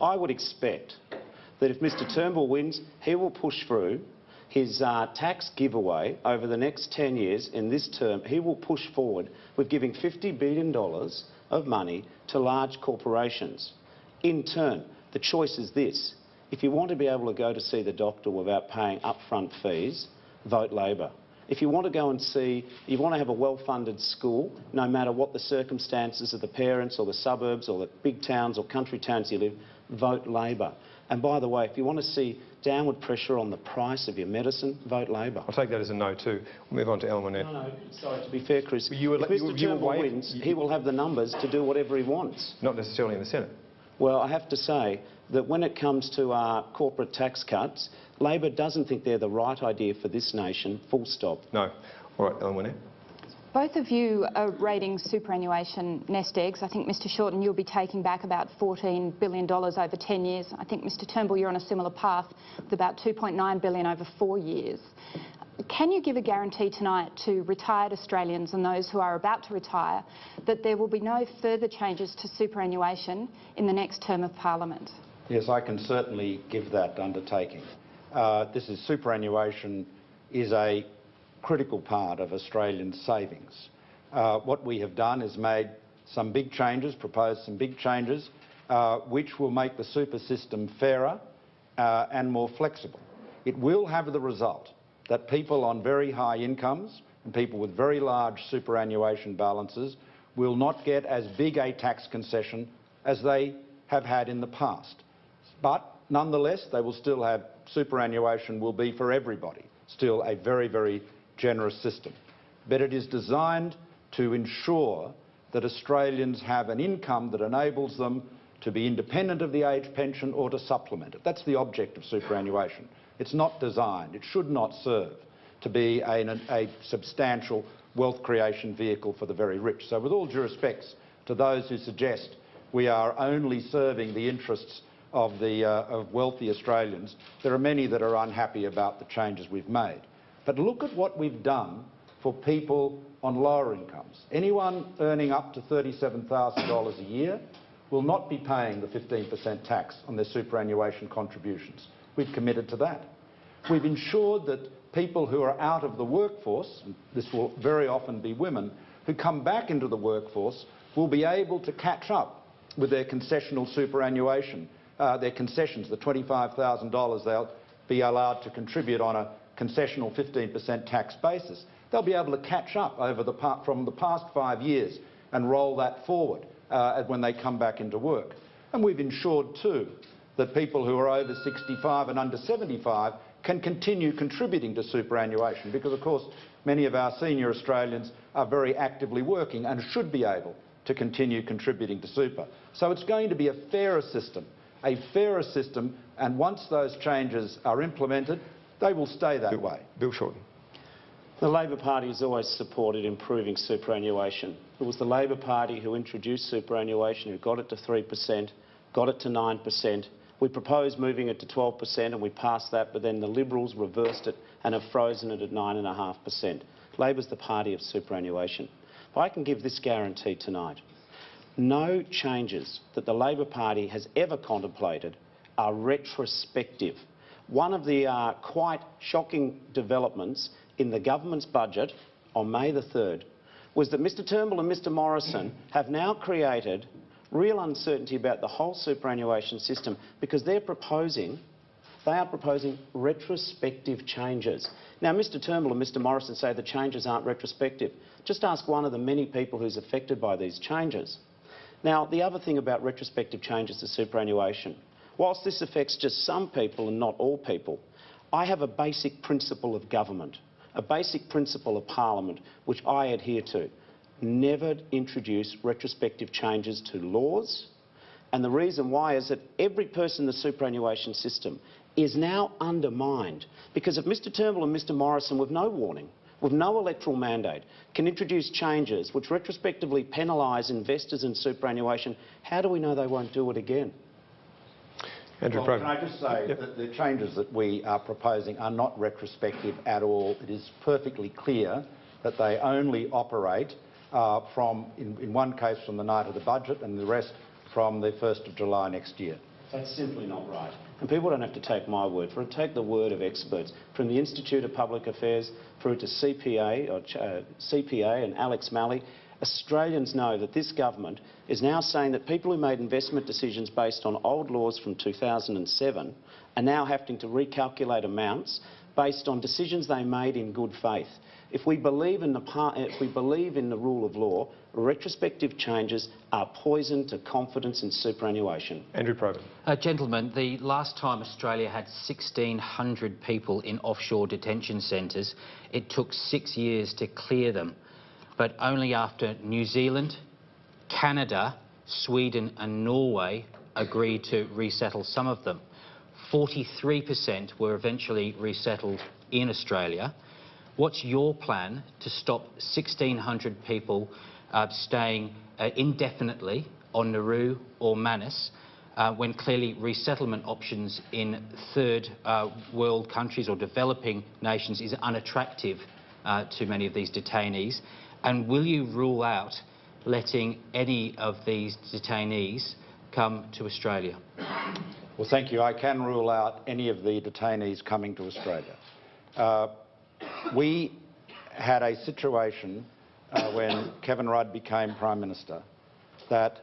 I would expect that if Mr Turnbull wins, he will push through his tax giveaway over the next 10 years. In this term, he will push forward with giving $50 billion of money to large corporations. In turn, the choice is this. If you want to be able to go to see the doctor without paying upfront fees, vote Labor. If you want to go and you want to have a well-funded school, no matter what the circumstances of the parents or the suburbs or the big towns or country towns you live, vote Labor. And by the way, if you want to see downward pressure on the price of your medicine, vote Labor. I'll take that as a no too. We'll move on to Ellen Winnett. No, sorry, to be fair, Chris, if you Mr Turnbull wins, he will have the numbers to do whatever he wants. Not necessarily in the Senate. Well, I have to say that when it comes to corporate tax cuts, Labor doesn't think they're the right idea for this nation, full stop. No. All right, Ellen Winnett. Both of you are rating superannuation nest eggs. I think, Mr Shorten, you'll be taking back about $14 billion over 10 years. I think, Mr Turnbull, you're on a similar path with about $2.9 billion over 4 years. Can you give a guarantee tonight to retired Australians and those who are about to retire that there will be no further changes to superannuation in the next term of Parliament? Yes, I can certainly give that undertaking. Superannuation is a critical part of Australian savings. What we have done is made some big changes, proposed some big changes, which will make the super system fairer and more flexible. It will have the result that people on very high incomes and people with very large superannuation balances will not get as big a tax concession as they have had in the past. But nonetheless, they will still have superannuation will be for everybody, still a very, very generous system. But it is designed to ensure that Australians have an income that enables them to be independent of the age pension or to supplement it. That's the object of superannuation. It's not designed, it should not serve to be a substantial wealth creation vehicle for the very rich. So with all due respects to those who suggest we are only serving the interests of wealthy Australians, there are many that are unhappy about the changes we've made. But look at what we've done for people on lower incomes. Anyone earning up to $37,000 a year will not be paying the 15% tax on their superannuation contributions. We've committed to that. We've ensured that people who are out of the workforce, and this will very often be women, who come back into the workforce will be able to catch up with their concessional superannuation, their concessions, the $25,000 they'll be allowed to contribute on a concessional 15% tax basis. They'll be able to catch up from the past 5 years and roll that forward when they come back into work. And we've ensured too that people who are over 65 and under 75 can continue contributing to superannuation because, of course, many of our senior Australians are very actively working and should be able to continue contributing to super. So it's going to be a fairer system, and once those changes are implemented, they will stay that way. Bill Shorten. The Labor Party has always supported improving superannuation. It was the Labor Party who introduced superannuation, who got it to 3%, got it to 9%. We proposed moving it to 12% and we passed that, but then the Liberals reversed it and have frozen it at 9.5%. Labor's the party of superannuation. If I can give this guarantee tonight, no changes that the Labor Party has ever contemplated are retrospective. One of the quite shocking developments in the government's budget on May the 3rd was that Mr Turnbull and Mr Morrison have now created real uncertainty about the whole superannuation system because they are proposing retrospective changes. Now, Mr Turnbull and Mr Morrison say the changes aren't retrospective. Just ask one of the many people who's affected by these changes. Now, the other thing about retrospective changes to superannuation, whilst this affects just some people and not all people, I have a basic principle of government, a basic principle of Parliament, which I adhere to. Never introduce retrospective changes to laws. And the reason why is that every person in the superannuation system is now undermined because if Mr Turnbull and Mr Morrison, with no warning, with no electoral mandate, can introduce changes which retrospectively penalise investors in superannuation, how do we know they won't do it again? Well, can I just say that the changes that we are proposing are not retrospective at all. It is perfectly clear that they only operate in one case from the night of the budget and the rest from the 1st of July next year. That's simply not right. And people don't have to take my word for it. Take the word of experts, from the Institute of Public Affairs through to CPA and Alex Malley. Australians know that this government is now saying that people who made investment decisions based on old laws from 2007 are now having to recalculate amounts based on decisions they made in good faith. If we believe in the rule of law, retrospective changes are poison to confidence in superannuation. Andrew Probert. Gentlemen, the last time Australia had 1,600 people in offshore detention centres, it took 6 years to clear them. But only after New Zealand, Canada, Sweden and Norway agreed to resettle some of them. 43% were eventually resettled in Australia. What's your plan to stop 1,600 people staying indefinitely on Nauru or Manus when clearly resettlement options in third world countries or developing nations is unattractive to many of these detainees? And will you rule out letting any of these detainees come to Australia? Well, thank you. I can rule out any of the detainees coming to Australia. We had a situation when Kevin Rudd became Prime Minister that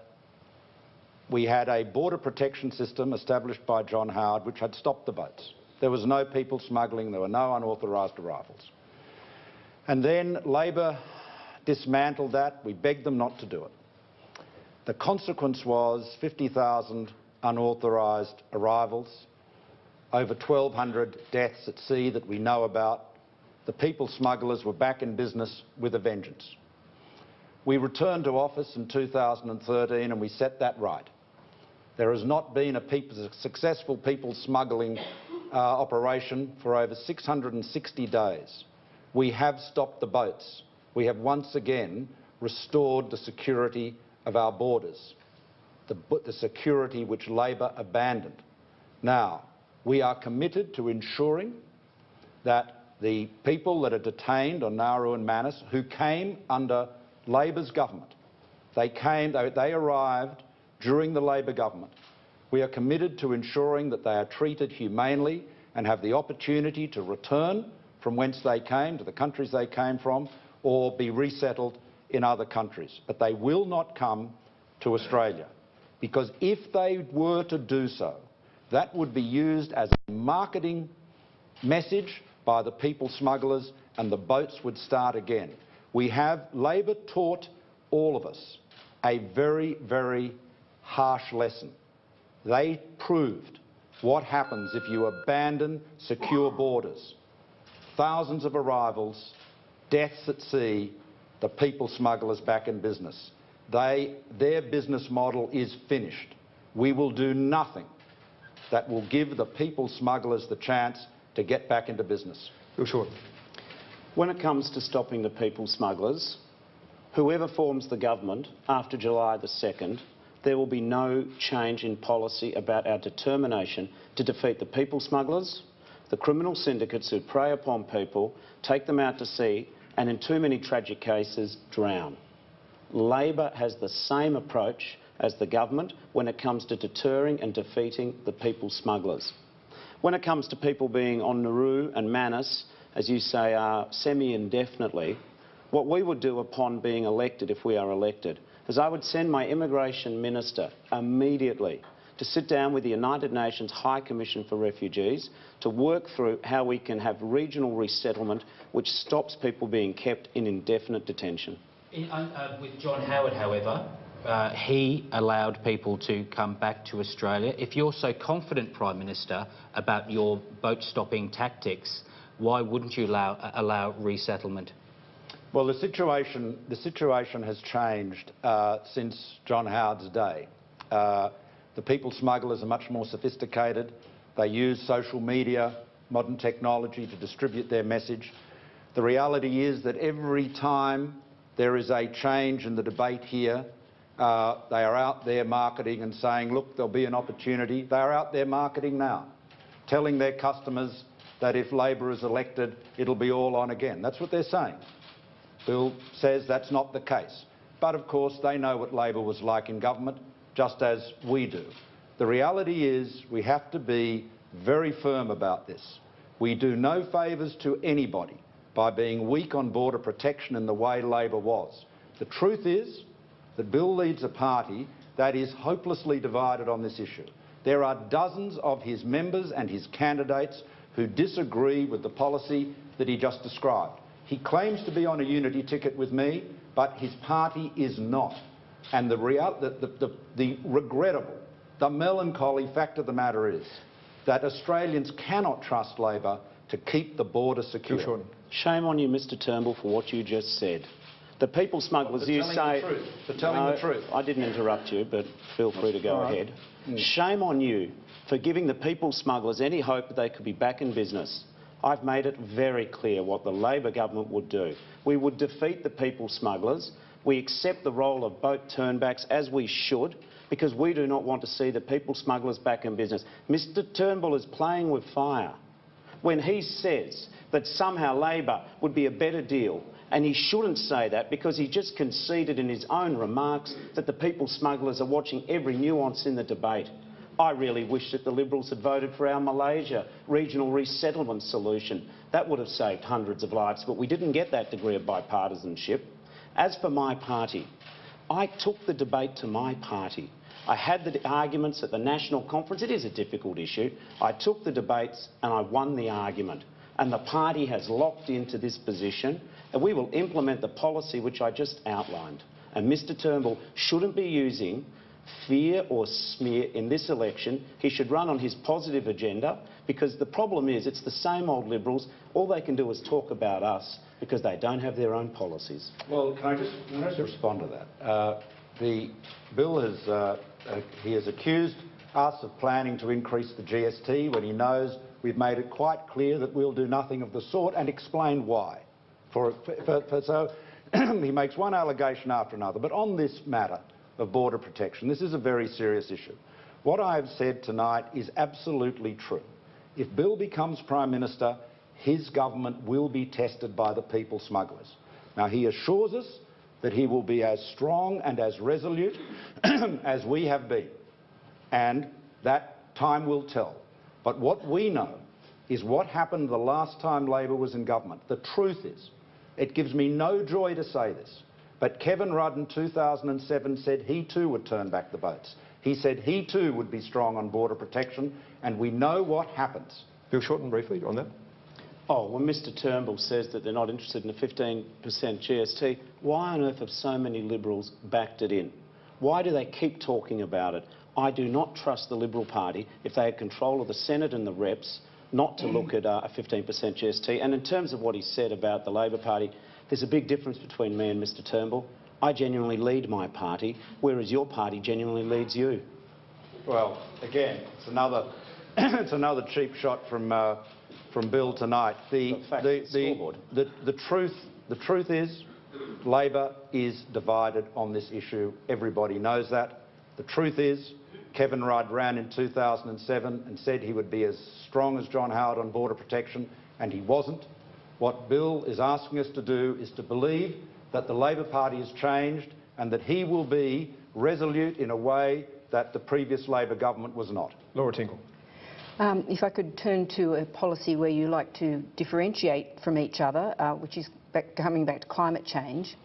we had a border protection system established by John Howard which had stopped the boats. There was no people smuggling, there were no unauthorised arrivals. And then Labor dismantled that. We begged them not to do it. The consequence was 50,000 unauthorised arrivals, over 1,200 deaths at sea that we know about. The people smugglers were back in business with a vengeance. We returned to office in 2013 and we set that right. There has not been a successful people smuggling operation for over 660 days. We have stopped the boats. We have once again restored the security of our borders, the security which Labor abandoned. Now, we are committed to ensuring that the people that are detained on Nauru and Manus who came under Labor's government, they arrived during the Labor government. We are committed to ensuring that they are treated humanely and have the opportunity to return from whence they came, to the countries they came from, or be resettled in other countries. But they will not come to Australia, because if they were to do so, that would be used as a marketing message by the people smugglers and the boats would start again. Labor taught all of us a very, very harsh lesson. They proved what happens if you abandon secure borders. Thousands of arrivals, deaths at sea, the people smugglers back in business. Their business model is finished. We will do nothing that will give the people smugglers the chance to get back into business. Bill Short. When it comes to stopping the people smugglers, whoever forms the government after July the 2nd, there will be no change in policy about our determination to defeat the people smugglers, the criminal syndicates who prey upon people, take them out to sea and in too many tragic cases drown. Labor has the same approach as the government when it comes to deterring and defeating the people smugglers. When it comes to people being on Nauru and Manus, as you say, semi-indefinitely, what we would do upon being elected, if we are elected, is I would send my immigration minister immediately to sit down with the United Nations High Commission for Refugees to work through how we can have regional resettlement which stops people being kept in indefinite detention. With John Howard, however, he allowed people to come back to Australia. If you're so confident, Prime Minister, about your boat-stopping tactics, why wouldn't you allow resettlement? Well, the situation has changed since John Howard's day. The people smugglers are much more sophisticated. They use social media, modern technology to distribute their message. The reality is that every time there is a change in the debate here, they are out there marketing and saying, look, there'll be an opportunity. They are out there marketing now, telling their customers that if Labor is elected, it'll be all on again. That's what they're saying. Bill says that's not the case. But of course, they know what Labor was like in government, just as we do. The reality is we have to be very firm about this. We do no favours to anybody by being weak on border protection in the way Labor was. The truth is that Bill leads a party that is hopelessly divided on this issue. There are dozens of his members and his candidates who disagree with the policy that he just described. He claims to be on a unity ticket with me, but his party is not. And the regrettable, the melancholy fact of the matter is that Australians cannot trust Labor to keep the border secure. Shame on you, Mr Turnbull, for what you just said. The people smugglers, you say... For telling the truth. I didn't interrupt you, but feel free to go ahead. Shame on you for giving the people smugglers any hope that they could be back in business. I've made it very clear what the Labor government would do. We would defeat the people smugglers. We accept the role of boat turnbacks, as we should, because we do not want to see the people smugglers back in business. Mr Turnbull is playing with fire when he says that somehow Labor would be a better deal, and he shouldn't say that because he just conceded in his own remarks that the people smugglers are watching every nuance in the debate. I really wish that the Liberals had voted for our Malaysia regional resettlement solution. That would have saved hundreds of lives, but we didn't get that degree of bipartisanship. As for my party, I took the debate to my party. I had the arguments at the national conference. It is a difficult issue. I took the debates and I won the argument. And the party has locked into this position, and we will implement the policy which I just outlined. And Mr Turnbull shouldn't be using fear or smear in this election. He should run on his positive agenda, because the problem is it's the same old Liberals. All they can do is talk about us because they don't have their own policies. Well, can I just respond to that? The Bill has accused us of planning to increase the GST when he knows we've made it quite clear that we'll do nothing of the sort, and explained why. So he makes one allegation after another. But on this matter of border protection, this is a very serious issue. What I have said tonight is absolutely true. If Bill becomes Prime Minister, his government will be tested by the people smugglers. Now, he assures us that he will be as strong and as resolute as we have been, and that time will tell. But what we know is what happened the last time Labor was in government. The truth is, it gives me no joy to say this, but Kevin Rudd in 2007 said he too would turn back the boats. He said he too would be strong on border protection, and we know what happens. Bill Shorten, briefly on that. Oh, when Mr Turnbull says that they're not interested in a 15% GST, why on earth have so many Liberals backed it in? Why do they keep talking about it? I do not trust the Liberal Party, if they had control of the Senate and the reps, not to look at a 15% GST. And in terms of what he said about the Labor Party, there's a big difference between me and Mr Turnbull. I genuinely lead my party, whereas your party genuinely leads you. Well, again, it's another cheap shot from Bill tonight. The truth is, Labor is divided on this issue. Everybody knows that. The truth is, Kevin Rudd ran in 2007 and said he would be as strong as John Howard on border protection, and he wasn't. What Bill is asking us to do is to believe that the Labor Party has changed and that he will be resolute in a way that the previous Labor government was not. Laura Tinkle. If I could turn to a policy where you like to differentiate from each other, which is coming back to climate change.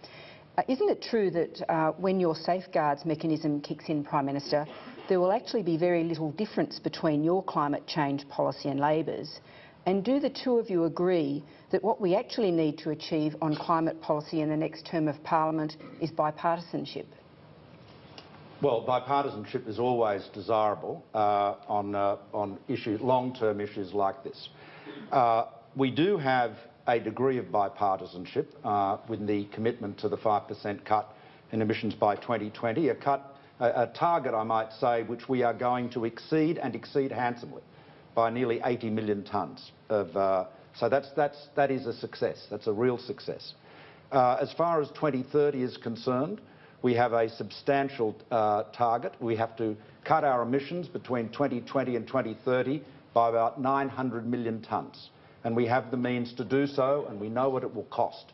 Isn't it true that when your safeguards mechanism kicks in, Prime Minister, there will actually be very little difference between your climate change policy and Labor's? And do the two of you agree that what we actually need to achieve on climate policy in the next term of Parliament is bipartisanship? Well, bipartisanship is always desirable on long-term issues like this. We do have a degree of bipartisanship with the commitment to the 5% cut in emissions by 2020, a target, I might say, which we are going to exceed, and exceed handsomely, by nearly 80 million tonnes. So that is a success. That's a real success. As far as 2030 is concerned, we have a substantial target. We have to cut our emissions between 2020 and 2030 by about 900 million tonnes. And we have the means to do so, and we know what it will cost.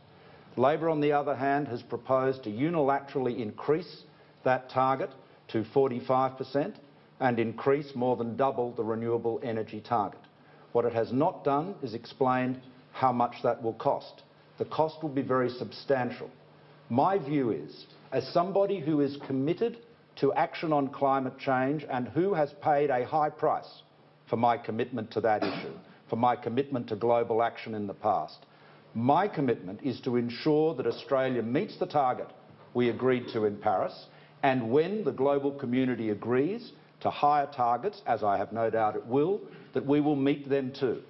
Labor, on the other hand, has proposed to unilaterally increase that target to 45%. and increase more than double the renewable energy target. What it has not done is explained how much that will cost. The cost will be very substantial. My view is, as somebody who is committed to action on climate change and who has paid a high price for my commitment to that issue, for my commitment to global action in the past, my commitment is to ensure that Australia meets the target we agreed to in Paris, and when the global community agrees to higher targets, as I have no doubt it will, that we will meet them too.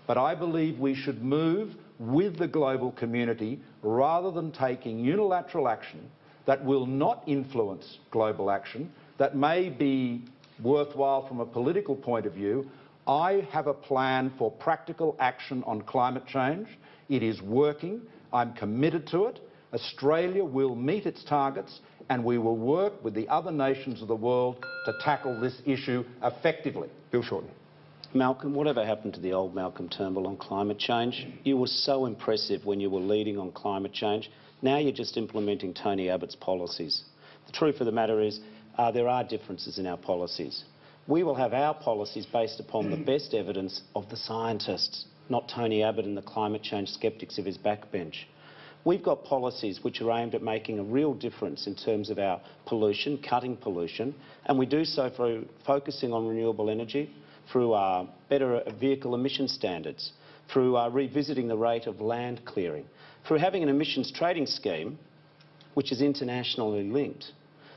But I believe we should move with the global community rather than taking unilateral action that will not influence global action, that may be worthwhile from a political point of view. I have a plan for practical action on climate change. It is working. I'm committed to it. Australia will meet its targets, and we will work with the other nations of the world to tackle this issue effectively. Bill Shorten. Malcolm, whatever happened to the old Malcolm Turnbull on climate change? You were so impressive when you were leading on climate change. Now you're just implementing Tony Abbott's policies. The truth of the matter is there are differences in our policies. We will have our policies based upon the best evidence of the scientists, not Tony Abbott and the climate change sceptics of his backbench. We've got policies which are aimed at making a real difference in terms of our pollution, cutting pollution, and we do so through focusing on renewable energy, through better vehicle emission standards, through revisiting the rate of land clearing, through having an emissions trading scheme which is internationally linked.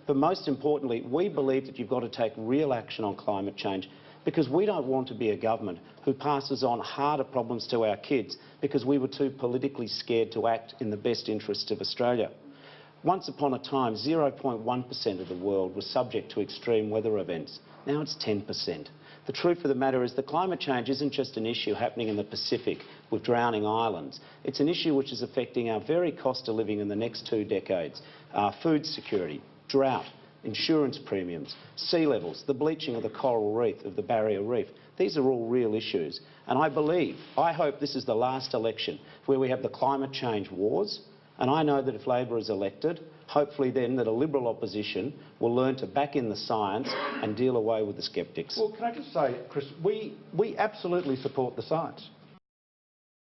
But most importantly, we believe that you've got to take real action on climate change, because we don't want to be a government who passes on harder problems to our kids because we were too politically scared to act in the best interests of Australia. Once upon a time, 0.1% of the world was subject to extreme weather events. Now it's 10%. The truth of the matter is that climate change isn't just an issue happening in the Pacific with drowning islands. It's an issue which is affecting our very cost of living in the next 2 decades. Food security, drought, insurance premiums, sea levels, the bleaching of the coral reef, of the barrier reef. These are all real issues. And I hope this is the last election where we have the climate change wars. And I know that if Labor is elected, hopefully then that a Liberal opposition will learn to back in the science and deal away with the sceptics. Well, can I just say, Chris, we absolutely support the science.